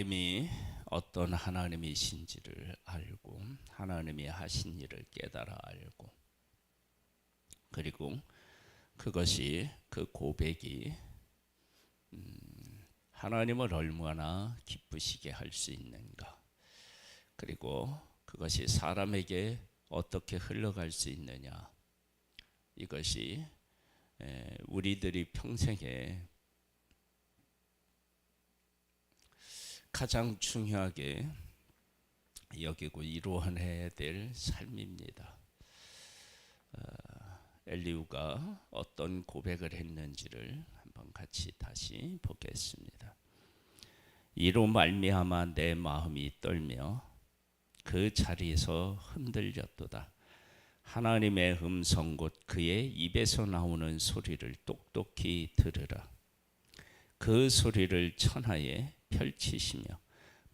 하나님이 어떤 하나님이신지를 알고 하나님이 하신 일을 깨달아 알고 그리고 그것이 그 고백이 하나님을 얼마나 기쁘시게 할 수 있는가, 그리고 그것이 사람에게 어떻게 흘러갈 수 있느냐, 이것이 우리들이 평생에 가장 중요하게 여기고 이루어내야 될 삶입니다. 엘리후가 어떤 고백을 했는지를 한번 같이 다시 보겠습니다. 이로 말미암아 내 마음이 떨며 그 자리에서 흔들렸도다. 하나님의 음성 곧 그의 입에서 나오는 소리를 똑똑히 들으라. 그 소리를 천하에 펼치시며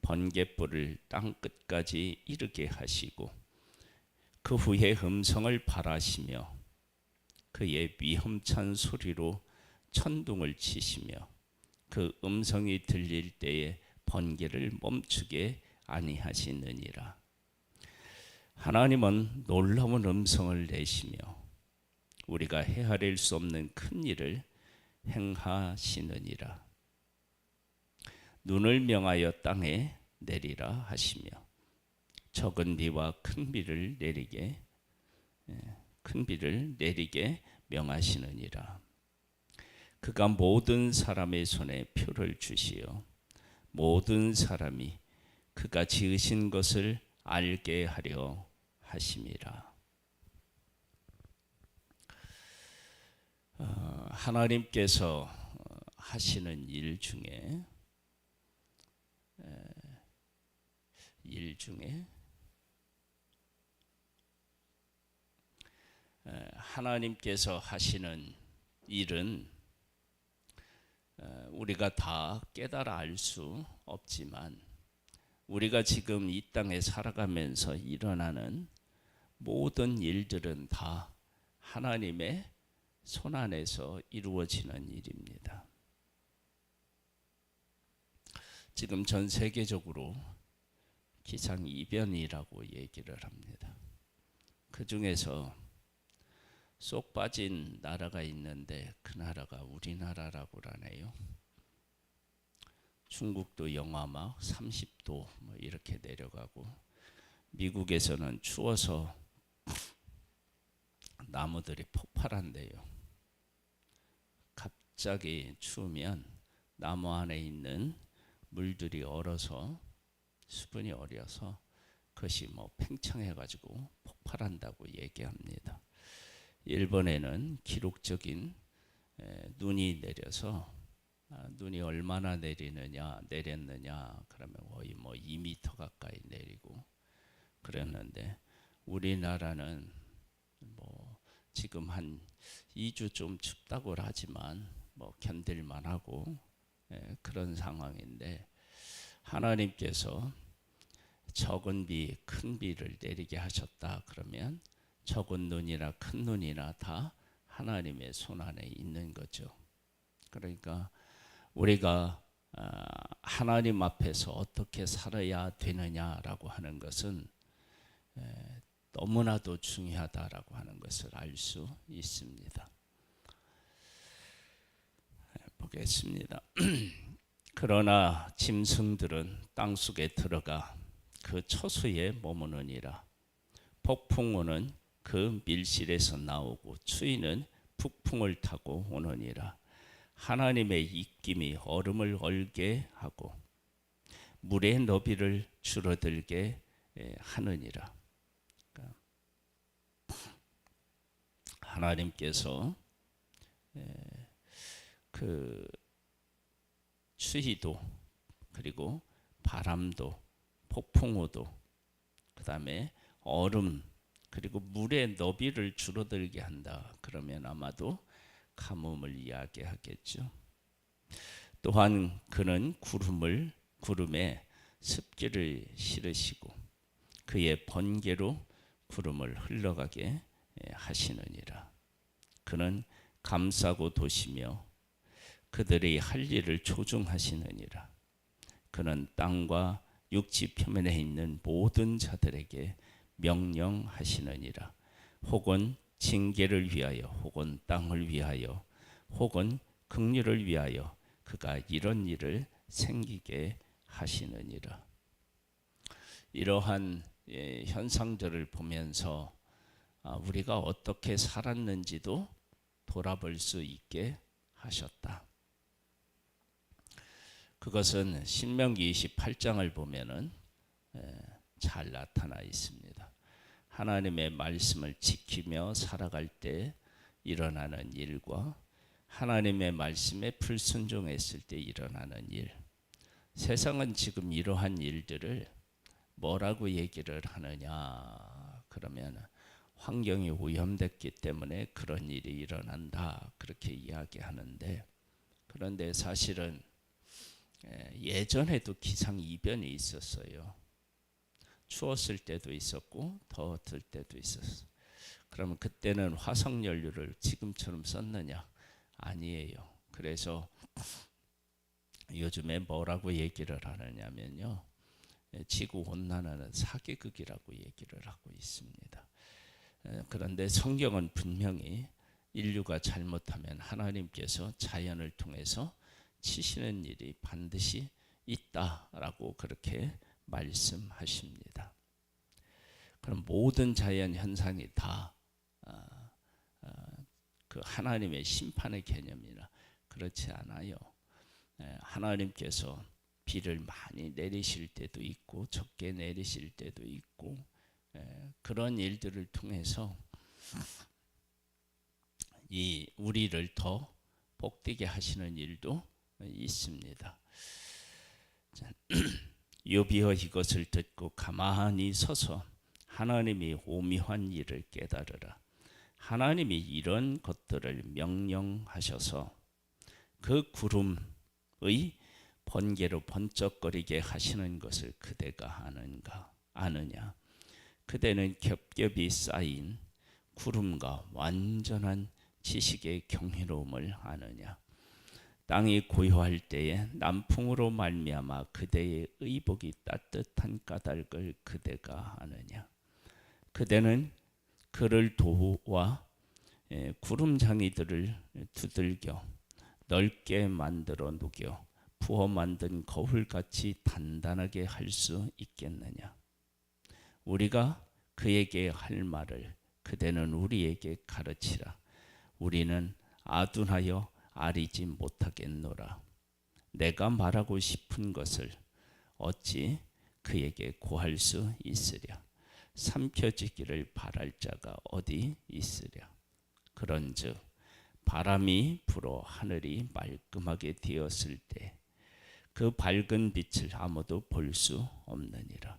번갯불을 땅 끝까지 이르게 하시고 그 후에 음성을 발하시며 그의 위험찬 소리로 천둥을 치시며 그 음성이 들릴 때에 번개를 멈추게 아니하시느니라. 하나님은 놀라운 음성을 내시며 우리가 헤아릴 수 없는 큰 일을 행하시느니라. 눈을 명하여 땅에 내리라 하시며 적은 비와 큰 비를 내리게 명하시느니라. 그가 모든 사람의 손에 표를 주시어 모든 사람이 그가 지으신 것을 알게 하려 하심이라. 하나님께서 하시는 일 중에 하나님께서 하시는 일은 우리가 다 깨달아 알 수 없지만 우리가 지금 이 땅에 살아가면서 일어나는 모든 일들은 다 하나님의 손 안에서 이루어지는 일입니다. 지금 전 세계적으로 기상이변이라고 얘기를 합니다. 그 중에서 쏙 빠진 나라가 있는데 그 나라가 우리나라라고 하네요. 중국도 영하 막 30도 뭐 이렇게 내려가고, 미국에서는 추워서 나무들이 폭발한대요. 갑자기 추우면 나무 안에 있는 물들이 얼어서, 수분이 얼어서 그것이 뭐 팽창해가지고 폭발한다고 얘기합니다. 일본에는 기록적인 눈이 내려서 눈이 얼마나 내렸느냐 그러면 거의 뭐 2m 가까이 내리고 그랬는데, 우리나라는 뭐 지금 한 2주 좀 춥다고 하지만 뭐 견딜만하고 그런 상황인데, 하나님께서 적은 비, 큰 비를 내리게 하셨다 그러면 적은 눈이나 큰 눈이나 다 하나님의 손 안에 있는 거죠. 그러니까 우리가 하나님 앞에서 어떻게 살아야 되느냐라고 하는 것은 너무나도 중요하다라고 하는 것을 알 수 있습니다. 보겠습니다. 그러나 짐승들은 땅속에 들어가 그 처소에 머무느니라. 폭풍우는 그 밀실에서 나오고 추위는 북풍을 타고 오느니라. 하나님의 입김이 얼음을 얼게 하고 물의 너비를 줄어들게 하느니라. 그러니까 하나님께서 그 추위도 그리고 바람도 폭풍우도 그 다음에 얼음 그리고 물의 너비를 줄어들게 한다 그러면 아마도 가뭄을 이야기하겠죠. 또한 그는 구름에 습기를 실으시고 그의 번개로 구름을 흘러가게 하시느니라. 그는 감싸고 도시며 그들의 할 일을 조종하시느니라. 그는 땅과 육지 표면에 있는 모든 자들에게 명령하시느니라. 혹은 징계를 위하여, 혹은 땅을 위하여, 혹은 긍휼을 위하여 그가 이런 일을 생기게 하시느니라. 이러한 현상들을 보면서 우리가 어떻게 살았는지도 돌아볼 수 있게 하셨다. 그것은 신명기 28장을 보면은 잘 나타나 있습니다. 하나님의 말씀을 지키며 살아갈 때 일어나는 일과 하나님의 말씀에 불순종했을 때 일어나는 일. 세상은 지금 이러한 일들을 뭐라고 얘기를 하느냐? 그러면 환경이 오염됐기 때문에 그런 일이 일어난다. 그렇게 이야기하는데, 그런데 사실은 예전에도 기상이변이 있었어요. 추웠을 때도 있었고 더웠을 때도 있었어요. 그러면 그때는 화석연료를 지금처럼 썼느냐? 아니에요. 그래서 요즘에 뭐라고 얘기를 하느냐면요, 지구온난화는 사계극이라고 얘기를 하고 있습니다. 그런데 성경은 분명히 인류가 잘못하면 하나님께서 자연을 통해서 치시는 일이 반드시 있다라고 그렇게 말씀하십니다. 그럼 모든 자연 현상이 다 그 하나님의 심판의 개념이라 그렇지 않아요. 하나님께서 비를 많이 내리실 때도 있고 적게 내리실 때도 있고, 그런 일들을 통해서 이 우리를 더 복되게 하시는 일도 있습니다. 욥이여 이것을 듣고 가만히 서서 하나님이 오묘한 일을 깨달으라. 하나님이 이런 것들을 명령하셔서 그 구름의 번개로 번쩍거리게 하시는 것을 그대가 아느냐? 그대는 겹겹이 쌓인 구름과 완전한 지식의 경이로움을 아느냐? 땅이 고요할 때에 남풍으로 말미암아 그대의 의복이 따뜻한 까닭을 그대가 아느냐? 그대는 그를 도와 구름장이들을 두들겨 넓게 만들어 녹여 부어 만든 거울같이 단단하게 할 수 있겠느냐? 우리가 그에게 할 말을 그대는 우리에게 가르치라. 우리는 아둔하여 아리지 못하겠노라. 내가 말하고 싶은 것을 어찌 그에게 고할 수 있으랴? 삼켜지기를 바랄 자가 어디 있으랴? 그런즉 바람이 불어 하늘이 말끔하게 되었을 때 그 밝은 빛을 아무도 볼 수 없느니라.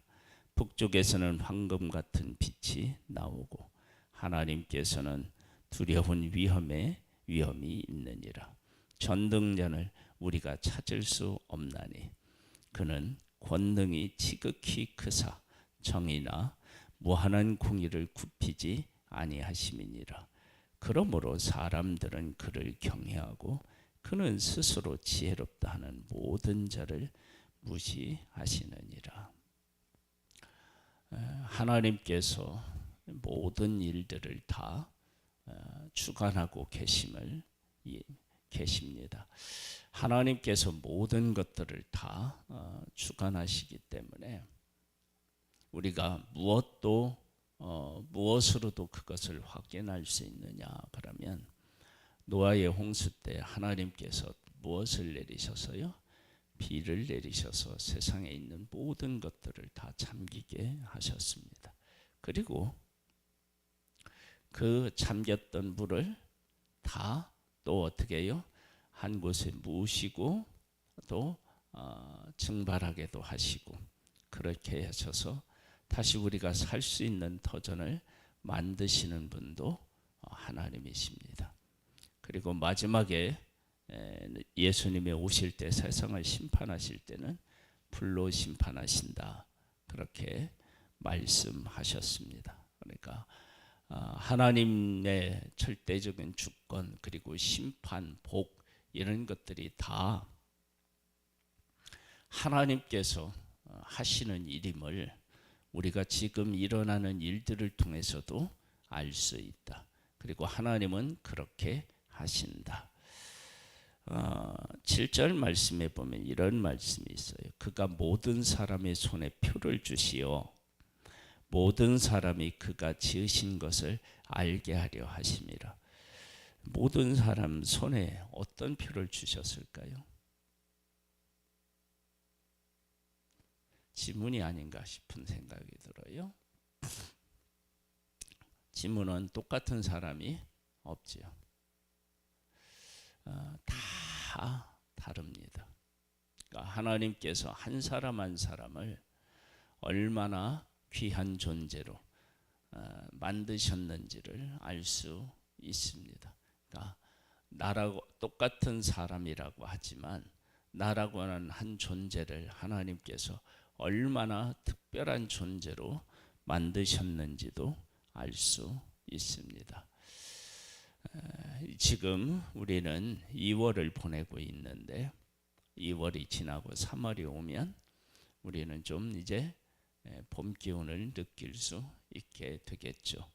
북쪽에서는 황금 같은 빛이 나오고 하나님께서는 두려운 위험이 있느니라. 전등잔을 우리가 찾을 수 없나니 그는 권능이 지극히 크사 정의나 무한한 공의를 굽히지 아니하심이니라. 그러므로 사람들은 그를 경외하고 그는 스스로 지혜롭다 하는 모든 자를 무시하시느니라. 하나님께서 모든 일들을 다 주관하고 계십니다. 하나님께서 모든 것들을 다 주관하시기 때문에 우리가 무엇으로도 그것을 확인할 수 있느냐 그러면, 노아의 홍수 때 하나님께서 무엇을 내리셔서요? 비를 내리셔서 세상에 있는 모든 것들을 다 잠기게 하셨습니다. 그리고 그 잠겼던 물을 다 또 어떻게 해요? 한 곳에 모으시고 또 증발하게도 하시고, 그렇게 하셔서 다시 우리가 살 수 있는 터전을 만드시는 분도 하나님이십니다. 그리고 마지막에 예수님이 오실 때 세상을 심판하실 때는 불로 심판하신다, 그렇게 말씀하셨습니다. 그러니까 하나님의 절대적인 주권 그리고 심판, 복 이런 것들이 다 하나님께서 하시는 일임을 우리가 지금 일어나는 일들을 통해서도 알 수 있다. 그리고 하나님은 그렇게 하신다. 7절 말씀에 보면 이런 말씀이 있어요. 그가 모든 사람의 손에 표를 주시어 모든 사람이 그가 지으신 것을 알게 하려 하심이라. 모든 사람 손에 어떤 표를 주셨을까요? 지문이 아닌가 싶은 생각이 들어요. 지문은 똑같은 사람이 없지요. 다 다릅니다. 그러니까 하나님께서 한 사람 한 사람을 얼마나 귀한 존재로 만드셨는지를 알 수 있습니다. 그러니까 나라고 똑같은 사람이라고 하지만 나라고 하는 한 존재를 하나님께서 얼마나 특별한 존재로 만드셨는지도 알 수 있습니다. 지금 우리는 2월을 보내고 있는데 2월이 지나고 3월이 오면 우리는 좀 이제 봄 기운을 느낄 수 있게 되겠죠.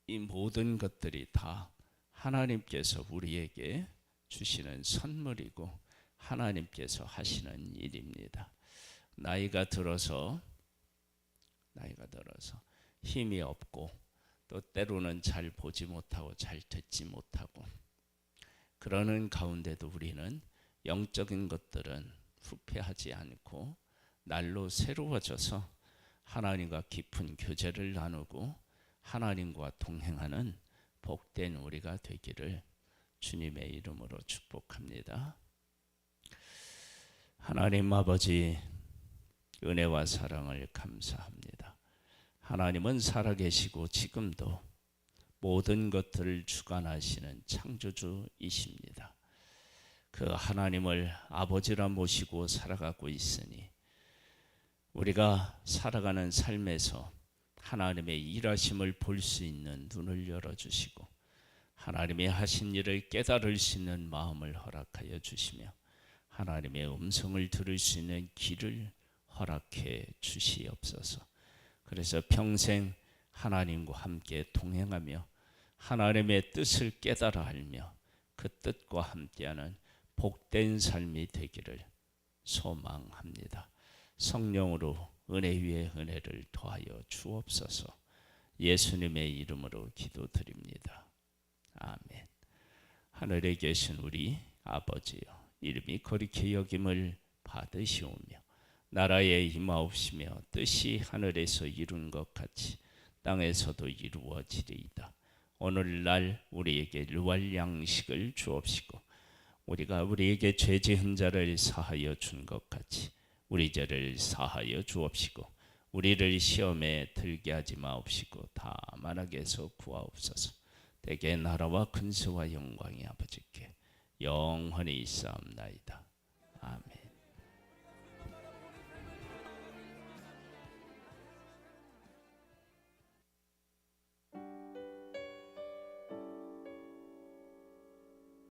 이 모든 것들이 다 하나님께서 우리에게 주시는 선물이고 하나님께서 하시는 일입니다. 나이가 들어서 힘이 없고 또 때로는 잘 보지 못하고 잘 듣지 못하고 그러는 가운데도 우리는 영적인 것들은 후회하지 않고 날로 새로워져서 하나님과 깊은 교제를 나누고 하나님과 동행하는 복된 우리가 되기를 주님의 이름으로 축복합니다. 하나님 아버지 은혜와 사랑을 감사합니다. 하나님은 살아계시고 지금도 모든 것들을 주관하시는 창조주이십니다. 그 하나님을 아버지라 모시고 살아가고 있으니 우리가 살아가는 삶에서 하나님의 일하심을 볼 수 있는 눈을 열어주시고 하나님의 하신 일을 깨달을 수 있는 마음을 허락하여 주시며 하나님의 음성을 들을 수 있는 귀를 허락해 주시옵소서. 그래서 평생 하나님과 함께 동행하며 하나님의 뜻을 깨달아 알며 그 뜻과 함께하는 복된 삶이 되기를 소망합니다. 성령으로 은혜 위에 은혜를 더하여 주옵소서. 예수님의 이름으로 기도드립니다. 아멘. 하늘에 계신 우리 아버지여, 이름이 거룩히 여김을 받으시오며 나라에 임하옵시며 뜻이 하늘에서 이룬 것 같이 땅에서도 이루어지리이다. 오늘날 우리에게 일월 양식을 주옵시고 우리가 우리에게 죄 지은 자를 사하여 준 것 같이 우리 죄를 사하여 주옵시고 우리를 시험에 들게 하지 마옵시고 다만 악에서 구하옵소서. 대개 나라와 근세와 영광이 아버지께 영원히 있사옵나이다.